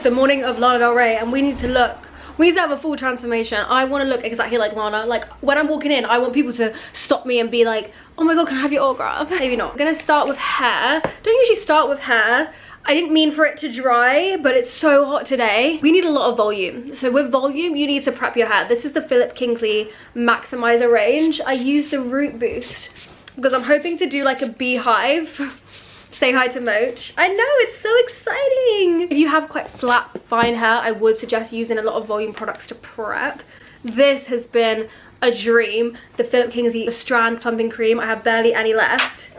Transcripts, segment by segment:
It's the morning of Lana Del Rey and we need to have a full transformation. I want to look exactly like Lana. Like when I'm walking in, I want people to stop me and be like, oh my god, can I have your autograph? Maybe not. I'm gonna start with hair. Don't usually start with hair. I didn't mean for it to dry, but it's so hot today. We need a lot of volume. So with volume, you need to prep your hair. This is the Philip Kingsley Maximizer range. I use the Root Boost because I'm hoping to do like a beehive. Say hi to Moch. I know, it's so exciting. If you have quite flat, fine hair, I would suggest using a lot of volume products to prep. This has been a dream. The Philip Kingsley Strand Plumping Cream. I have barely any left.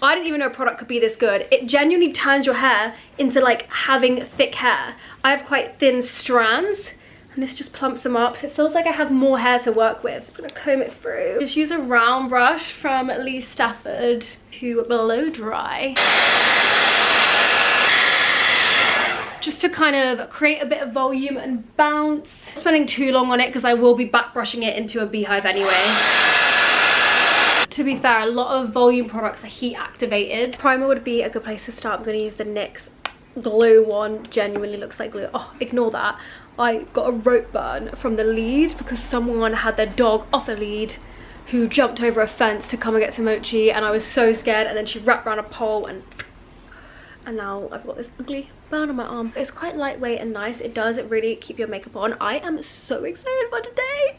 I didn't even know a product could be this good. It genuinely turns your hair into like having thick hair. I have quite thin strands and this just plumps them up, so it feels like I have more hair to work with. So I'm gonna comb it through. Just use a round brush from Lee Stafford to blow dry. Just to kind of create a bit of volume and bounce. I'm spending too long on it because I will be back brushing it into a beehive anyway. To be fair, a lot of volume products are heat activated. Primer would be a good place to start. I'm going to use the NYX glue one. Genuinely looks like glue. Oh, ignore that. I got a rope burn from the lead because someone had their dog off a lead who jumped over a fence to come and get to Mochi, and I was so scared, and then she wrapped around a pole and now I've got this ugly burn on my arm. It's quite lightweight and nice. It does really keep your makeup on. I am so excited for today.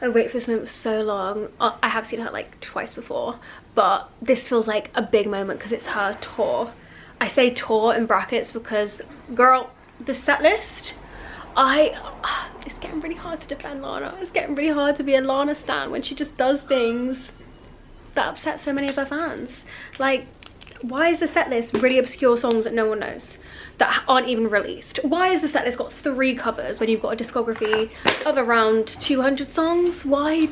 I waited for this moment for so long. I have seen her like twice before, but this feels like a big moment because it's her tour. I say tour in brackets because, girl, the set list, it's getting really hard to defend Lana. It's getting really hard to be a Lana stan when she just does things that upset so many of her fans. Like, why is the set list really obscure songs that no one knows, that aren't even released? Why is the set list got 3 covers when you've got a discography of around 200 songs? Why,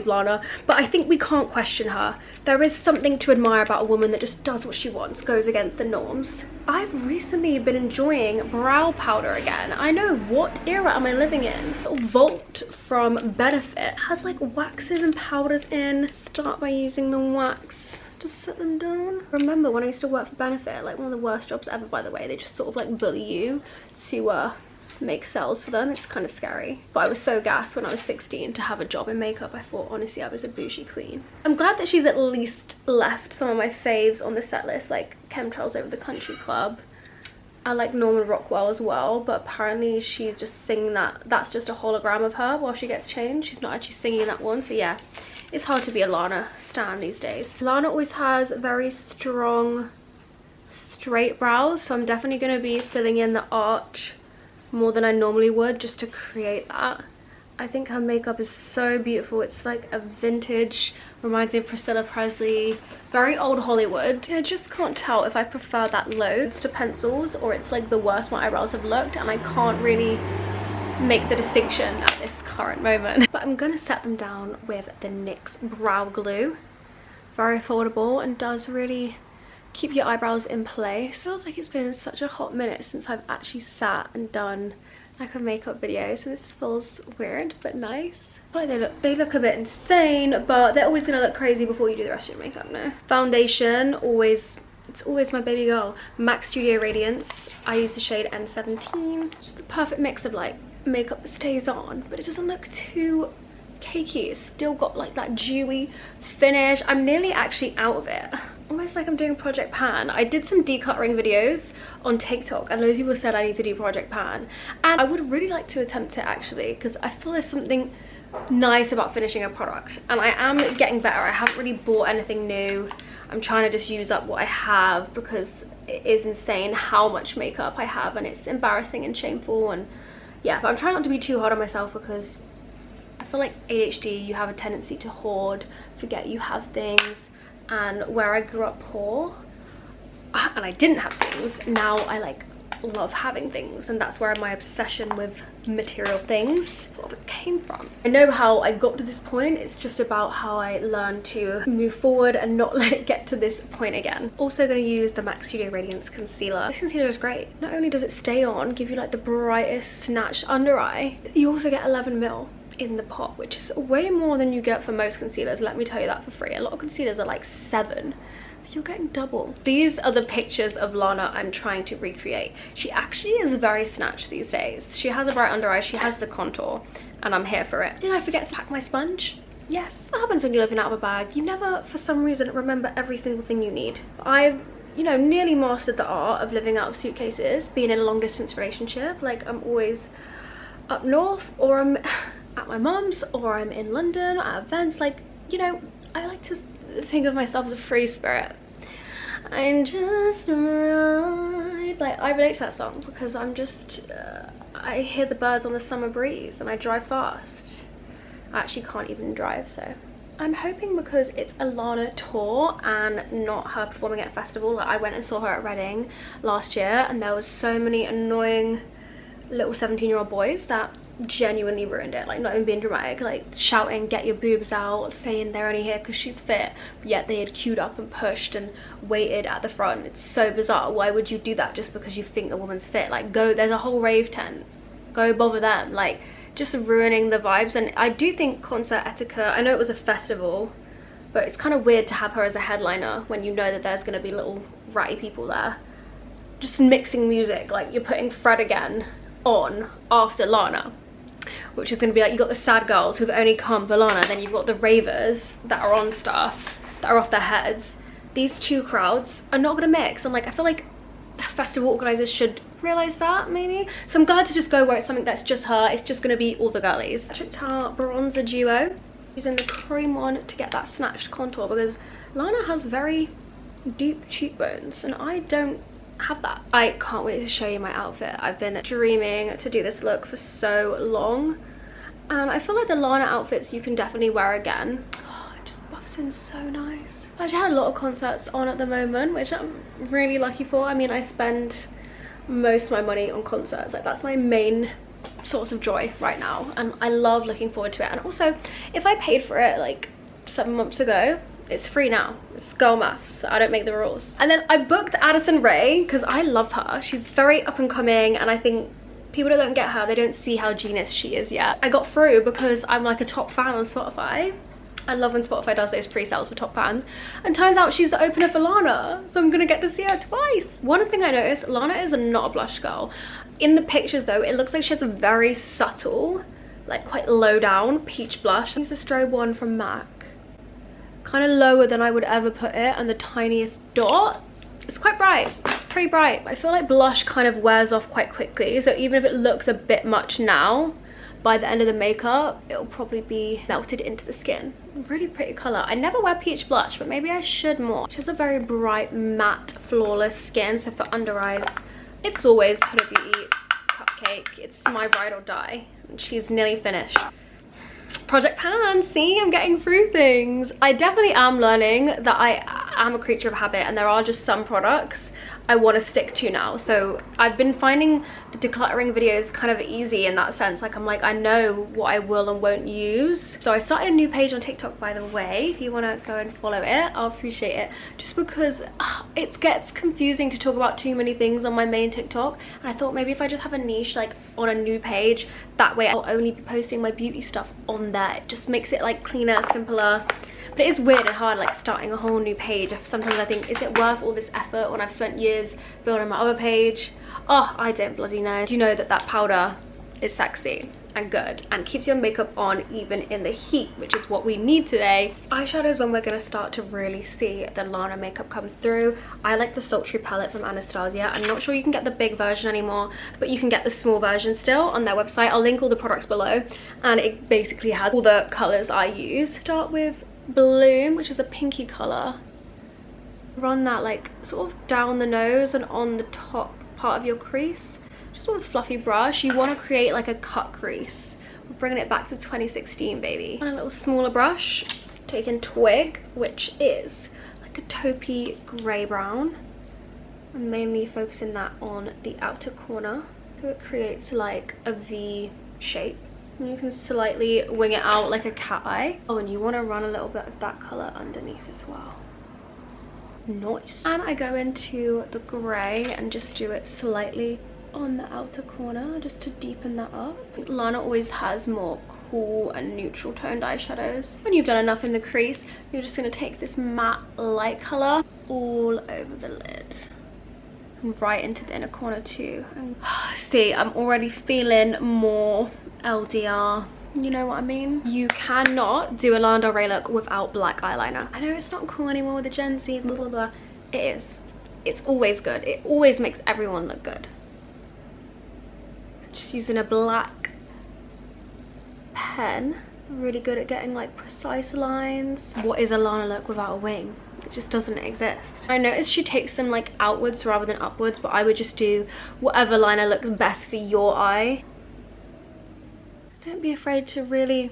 Lana? But I think we can't question her. There is something to admire about a woman that just does what she wants, goes against the norms. I've recently been enjoying brow powder again. I know, what era am I living in? Vault from Benefit has like waxes and powders in. Start by using the wax. Just set them down. Remember when I used to work for Benefit, like one of the worst jobs ever, by the way. They just sort of like bully you to make sales for them. It's kind of scary. But I was so gassed when I was 16 to have a job in makeup. I thought, honestly, I was a bougie queen. I'm glad that she's at least left some of my faves on the set list, like Chemtrails Over the Country Club. I like Norman Rockwell as well, but apparently she's just singing that's just a hologram of her while she gets changed. She's not actually singing that one, so yeah. It's hard to be a Lana stan these days. Lana always has very strong straight brows, so I'm definitely going to be filling in the arch more than I normally would just to create that. I think her makeup is so beautiful. It's like a vintage, reminds me of Priscilla Presley, very old Hollywood. I just can't tell if I prefer that loads to pencils or it's like the worst my eyebrows have looked, and I can't really make the distinction at this current moment. But I'm gonna set them down with the NYX brow glue. Very affordable and does really keep your eyebrows in place. Feels like it's been such a hot minute since I've actually sat and done like a makeup video, so this feels weird but nice. I feel like they look a bit insane, but they're always gonna look crazy before you do the rest of your makeup. No foundation, it's always my baby girl, MAC Studio Radiance. I use the shade N17. Just the perfect mix of like makeup that stays on, but it doesn't look too cakey. It's still got like that dewy finish. I'm nearly actually out of it. Almost like I'm doing Project Pan. I did some decluttering videos on TikTok and loads of people said I need to do Project Pan, and I would really like to attempt it actually, because I feel there's something nice about finishing a product, and I am getting better. I haven't really bought anything new. I'm trying to just use up what I have because it is insane how much makeup I have, and it's embarrassing and shameful. And yeah, but I'm trying not to be too hard on myself because I feel like ADHD, you have a tendency to hoard, forget you have things, and where I grew up poor and I didn't have things, now I like love having things, and that's where my obsession with material things sort of came from. I know how I got to this point. It's just about how I learned to move forward and not let it get to this point again. Also going to use the MAC Studio Radiance concealer. This concealer is great. Not only does it stay on, give you like the brightest snatched under eye, you also get 11ml in the pot, which is way more than you get for most concealers. Let me tell you that for free. A lot of concealers are like 7, So you're getting double. These are the pictures of Lana I'm trying to recreate. She actually is very snatched these days. She has a bright under eye, she has the contour, and I'm here for it. Did I forget to pack my sponge? Yes. What happens when you're living out of a bag? You never, for some reason, remember every single thing you need. I've, you know, nearly mastered the art of living out of suitcases, being in a long distance relationship. Like, I'm always up north, or I'm at my mum's, or I'm in London at events. Like, you know, I like to think of myself as a free spirit. I'm just right. Like, I relate to that song because I'm just I hear the birds on the summer breeze and I drive fast. I actually can't even drive, so I'm hoping, because it's a Lana tour and not her performing at a festival. Like, I went and saw her at Reading last year and there was so many annoying little 17-year-old boys that genuinely ruined it. Like, not even being dramatic, like shouting get your boobs out, saying they're only here because she's fit, yet they had queued up and pushed and waited at the front. It's so bizarre. Why would you do that just because you think a woman's fit? Like, go, there's a whole rave tent, go bother them. Like, just ruining the vibes. And I do think concert etiquette, I know it was a festival, but it's kind of weird to have her as a headliner when you know that there's going to be little ratty people there just mixing music. Like, you're putting Fred again on after Lana, which is going to be like, you got the sad girls who've only come for Lana, then you've got the ravers that are on stuff that are off their heads. These two crowds are not going to mix. I'm like, I feel like festival organizers should realize that, maybe. So I'm glad to just go where it's something that's just her. It's just going to be all the girlies. Tricked our bronzer duo using the cream one to get that snatched contour, because Lana has very deep cheekbones and I don't have that. I can't wait to show you my outfit. I've been dreaming to do this look for so long, and I feel like the Lana outfits you can definitely wear again. Oh, it just buffs in so nice. I actually had a lot of concerts on at the moment, which I'm really lucky for. I mean, I spend most of my money on concerts. Like, that's my main source of joy right now, and I love looking forward to it. And also, if I paid for it like 7 months ago, it's free now. It's girl maths. I don't make the rules. And then I booked Addison Rae because I love her. She's very up and coming, and I think people that don't get her, they don't see how genius she is yet. I got through because I'm like a top fan on Spotify. I love when Spotify does those pre-sales for top fans, and turns out she's the opener for Lana, so I'm gonna get to see her twice. One thing I noticed, Lana is not a blush girl. In the pictures though, it looks like she has a very subtle, like quite low down peach blush. Use the strobe one from MAC. Kind of lower than I would ever put it, and the tiniest dot. It's quite bright. It's pretty bright. I feel like blush kind of wears off quite quickly, so even if it looks a bit much now, by the end of the makeup it'll probably be melted into the skin. Really pretty color. I never wear peach blush, but maybe I should more. She has a very bright matte flawless skin, so for under eyes it's always Huda Beauty Cupcake. It's my ride or die, and she's nearly finished. Project Pan, see, I'm getting through things. I definitely am learning that I am a creature of habit, and there are just some products I want to stick to now. So I've been finding the decluttering videos kind of easy in that sense. Like, I'm like, I know what I will and won't use. So I started a new page on TikTok, by the way. If you want to go and follow it, I'll appreciate it. Just because it gets confusing to talk about too many things on my main TikTok. And I thought maybe if I just have a niche like on a new page, that way I'll only be posting my beauty stuff on there. It just makes it like cleaner, simpler. But it is weird and hard, like starting a whole new page. Sometimes I think, is it worth all this effort when I've spent years building my other page? Oh, I don't bloody know. Do you know that that powder is sexy and good and keeps your makeup on even in the heat, which is what we need today. Eyeshadow is when we're going to start to really see the Lana makeup come through. I like the Sultry palette from Anastasia. I'm not sure you can get the big version anymore, but you can get the small version still on their website. I'll link all the products below, and it basically has all the colors I use. Start with Bloom, which is a pinky color. Run that like sort of down the nose and on the top part of your crease, just with a fluffy brush. You want to create like a cut crease. We're bringing it back to 2016, baby. And a little smaller brush, taking Twig, which is like a taupey grey brown. I'm mainly focusing that on the outer corner, so it creates like a V shape. And you can slightly wing it out like a cat eye. Oh, and you want to run a little bit of that color underneath as well. Nice. And I go into the grey and just do it slightly on the outer corner just to deepen that up. Lana always has more cool and neutral toned eyeshadows. When you've done enough in the crease, you're just going to take this matte light colour all over the lid. And right into the inner corner too. And see, I'm already feeling more LDR. You know what I mean? You cannot do a Lana Del Rey look without black eyeliner. I know it's not cool anymore with the Gen Z, blah, blah, blah. It is. It's always good. It always makes everyone look good. Just using a black pen. I'm really good at getting like precise lines. What is a Lana look without a wing? It just doesn't exist. I noticed she takes them like outwards rather than upwards, but I would just do whatever liner looks best for your eye. Don't be afraid to really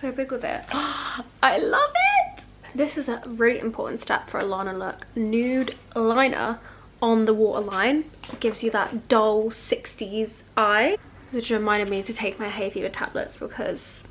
go big with it. I love it! This is a really important step for a Lana look. Nude liner on the waterline. It gives you that dull 60s eye. Which reminded me to take my hay fever tablets because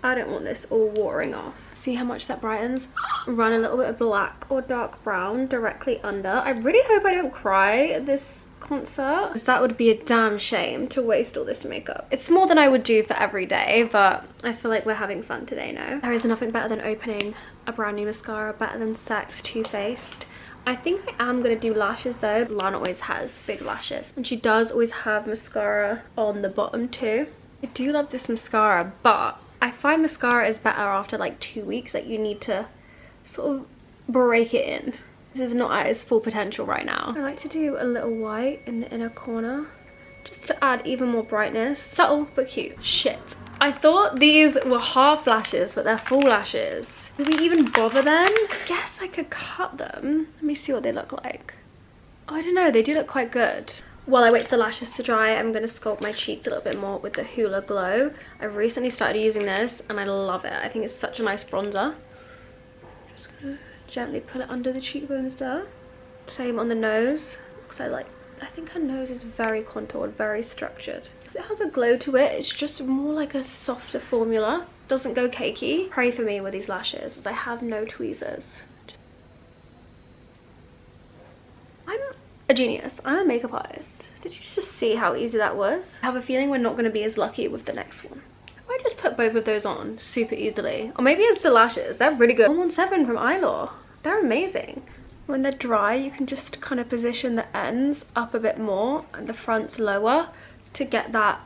I don't want this all watering off. See how much that brightens? Run a little bit of black or dark brown directly under. I really hope I don't cry at this concert, because that would be a damn shame to waste all this makeup. It's more than I would do for every day, but I feel like we're having fun today now. There is nothing better than opening a brand new mascara, better than Sex Too Faced. I think I am going to do lashes though. Lana always has big lashes, and she does always have mascara on the bottom too. I do love this mascara, but I find mascara is better after like 2 weeks. Like you need to sort of break it in. This is not at its full potential right now. I like to do a little white in the inner corner just to add even more brightness. Subtle but cute. Shit. I thought these were half lashes, but they're full lashes. Did we even bother then? I guess I could cut them. Let me see what they look like. Oh, I don't know. They do look quite good. While I wait for the lashes to dry, I'm going to sculpt my cheeks a little bit more with the Hoola Glow. I recently started using this and I love it. I think it's such a nice bronzer. Just going to gently put it under the cheekbones there. Same on the nose, because I think her nose is very contoured, very structured. Because it has a glow to it, it's just more like a softer formula. Doesn't go cakey. Pray for me with these lashes, as I have no tweezers. I'm a genius. I'm a makeup artist. Did you just see how easy that was? I have a feeling we're not going to be as lucky with the next one. I just put both of those on super easily. Or maybe it's the lashes. They're really good. 117 from Eyelaw. They're amazing. When they're dry, you can just kind of position the ends up a bit more and the fronts lower to get that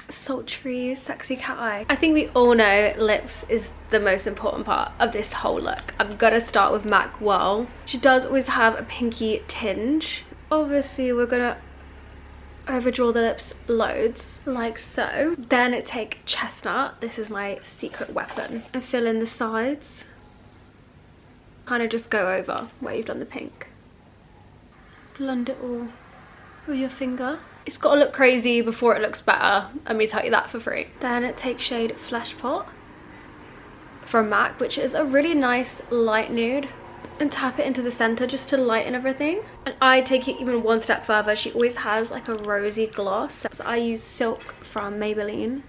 sultry, sexy cat eye. I think we all know lips is the most important part of this whole look. I'm gonna start with MAC Well. She does always have a pinky tinge. Obviously, we're gonna overdraw the lips loads, like so. Then take Chestnut. This is my secret weapon. And fill in the sides. Kind of just go over where you've done the pink. Blend it all with your finger. It's got to look crazy before it looks better. Let me tell you that for free. Then take shade Flesh Pot from MAC, which is a really nice light nude. And tap it into the center just to lighten everything. And I take it even one step further. She always has like a rosy gloss. So I use Silk from Maybelline.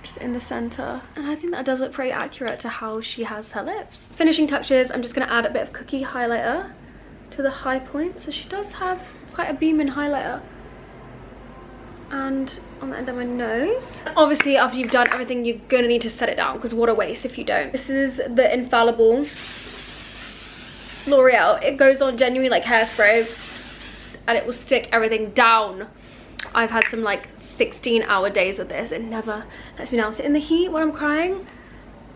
Just in the center. And I think that does look pretty accurate to how she has her lips. Finishing touches, I'm just going to add a bit of Cookie highlighter to the high point. So she does have quite a beaming highlighter. And on the end of my nose. Obviously, after you've done everything, you're going to need to set it down, because what a waste if you don't. This is the Infallible L'Oreal. It goes on genuinely like hairspray and it will stick everything down. I've had some like 16-hour days of this. It never lets me down. So in the heat when I'm crying,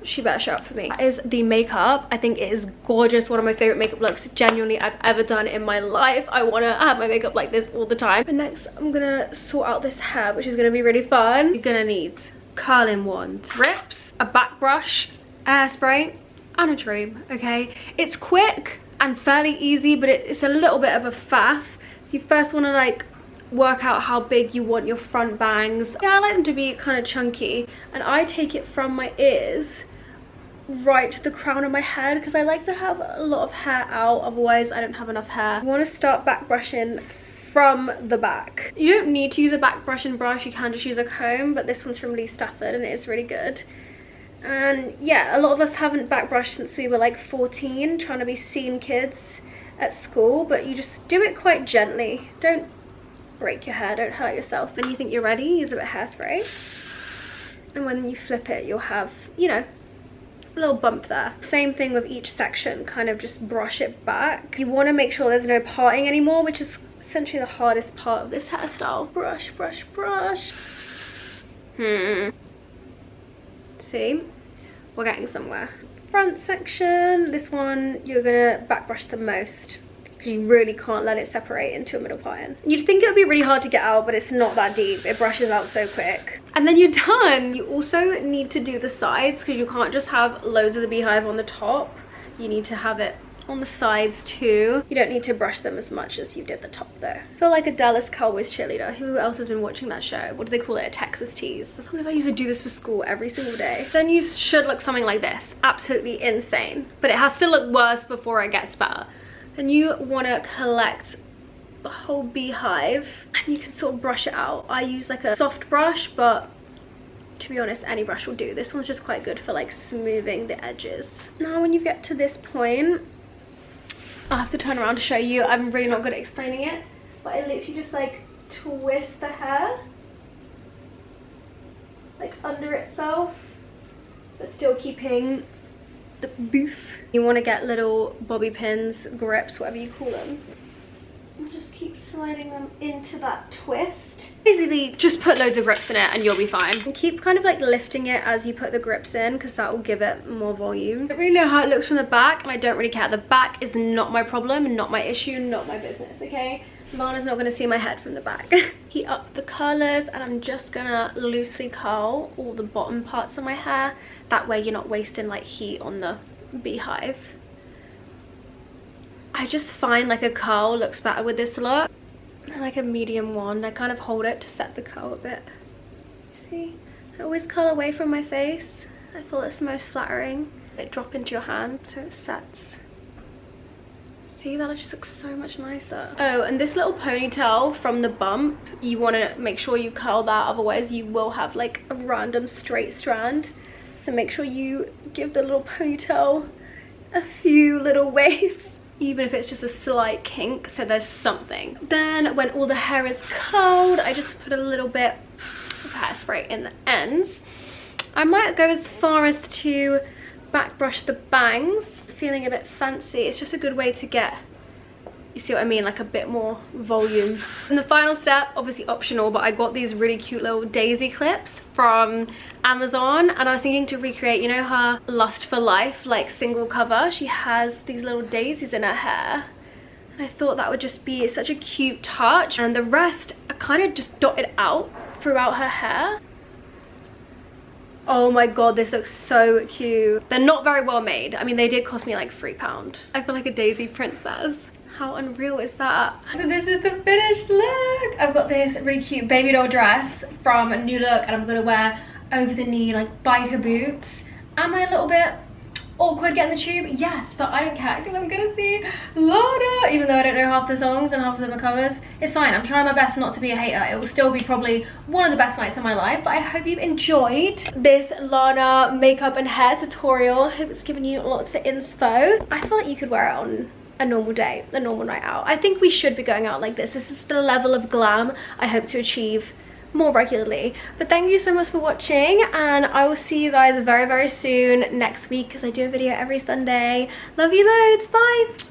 she better show up for me. That is the makeup. I think it is gorgeous. One of my favorite makeup looks genuinely I've ever done in my life. I want to have my makeup like this all the time. And next I'm gonna sort out this hair, which is gonna be really fun. You're gonna need curling wands, rips, a back brush, hairspray, and a dream. Okay, it's quick and fairly easy, but it's a little bit of a faff. So you first want to like work out how big you want your front bangs. Yeah, I like them to be kind of chunky, and I take it from my ears right to the crown of my head, because I like to have a lot of hair out, otherwise I don't have enough hair. I want to start back brushing from the back. You don't need to use a back brushing brush, you can just use a comb, but this one's from Lee Stafford and it is really good. And yeah, a lot of us haven't back brushed since we were like 14, trying to be scene kids at school, but you just do it quite gently. Don't break your hair, don't hurt yourself. When you think you're ready, use a bit of hairspray. and when you flip it, you'll have, you know, a little bump there. Same thing with each section, kind of just brush it back. You want to make sure there's no parting anymore, which is essentially the hardest part of this hairstyle. Brush, brush, brush. See, we're getting somewhere. Front section, this one you're gonna back brush the most, because you really can't let it separate into a middle parting. You'd think it would be really hard to get out, but it's not that deep. It brushes out so quick. And then you're done. You also need to do the sides, because you can't just have loads of the beehive on the top. You need to have it on the sides too. You don't need to brush them as much as you did the top though. I feel like a Dallas Cowboys cheerleader. Who else has been watching that show? What do they call it? A Texas tease. That's what if I used to do this for school every single day. Then you should look something like this. Absolutely insane. But it has to look worse before it gets better. Then you want to collect the whole beehive and you can sort of brush it out. I use like a soft brush, but to be honest, any brush will do. This one's just quite good for like smoothing the edges. Now when you get to this point, I'll have to turn around to show you. I'm really not good at explaining it, but I literally just like twist the hair like under itself, but still keeping the boof. You want to get little bobby pins, grips, whatever you call them, and just keep sliding them into that twist. Basically just put loads of grips in it and you'll be fine. And keep kind of like lifting it as you put the grips in, because that will give it more volume. I don't really know how it looks from the back, and I don't really care. The back is not my problem, not my issue, not my business, okay? Lana's not going to see my head from the back. Heat up the curlers, and I'm just gonna loosely curl all the bottom parts of my hair. That way you're not wasting like heat on the beehive. I just find like a curl looks better with this look. I like a medium one. I kind of hold it to set the curl a bit. See? I always curl away from my face. I feel it's most flattering. It drop into your hand so it sets. See, that just looks so much nicer. Oh, and this little ponytail from the bump, you want to make sure you curl that, otherwise you will have like a random straight strand. So make sure you give the little ponytail a few little waves, even if it's just a slight kink, so there's something. Then when all the hair is curled, I just put a little bit of hairspray in the ends. I might go as far as to back brush the bangs, feeling a bit fancy. It's just a good way to get, you see what I mean, like a bit more volume. And the final step, obviously optional, but I got these really cute little daisy clips from Amazon, and I was thinking to recreate, you know, her Lust for Life like single cover. She has these little daisies in her hair, and I thought that would just be such a cute touch. And the rest I kind of just dotted out throughout her hair. Oh my god, this looks so cute. They're not very well made. I mean, they did cost me like £3. I feel like a daisy princess. How unreal is that? So this is the finished look. I've got this really cute baby doll dress from New Look, and I'm gonna wear over the knee like biker boots. Am I a little bit awkward getting the tube? Yes, but I don't care, because I'm gonna see Lana. Even though I don't know half the songs and half of them are covers, it's fine. I'm trying my best not to be a hater. It will still be probably one of the best nights of my life. But I hope you've enjoyed this Lana makeup and hair tutorial. I hope it's given you lots of inspo. I feel like you could wear it on a normal day, a normal night out. I think we should be going out like this. This is the level of glam I hope to achieve more regularly. But thank you so much for watching, and I will see you guys very, very soon next week, because I do a video every Sunday. Love you loads. Bye.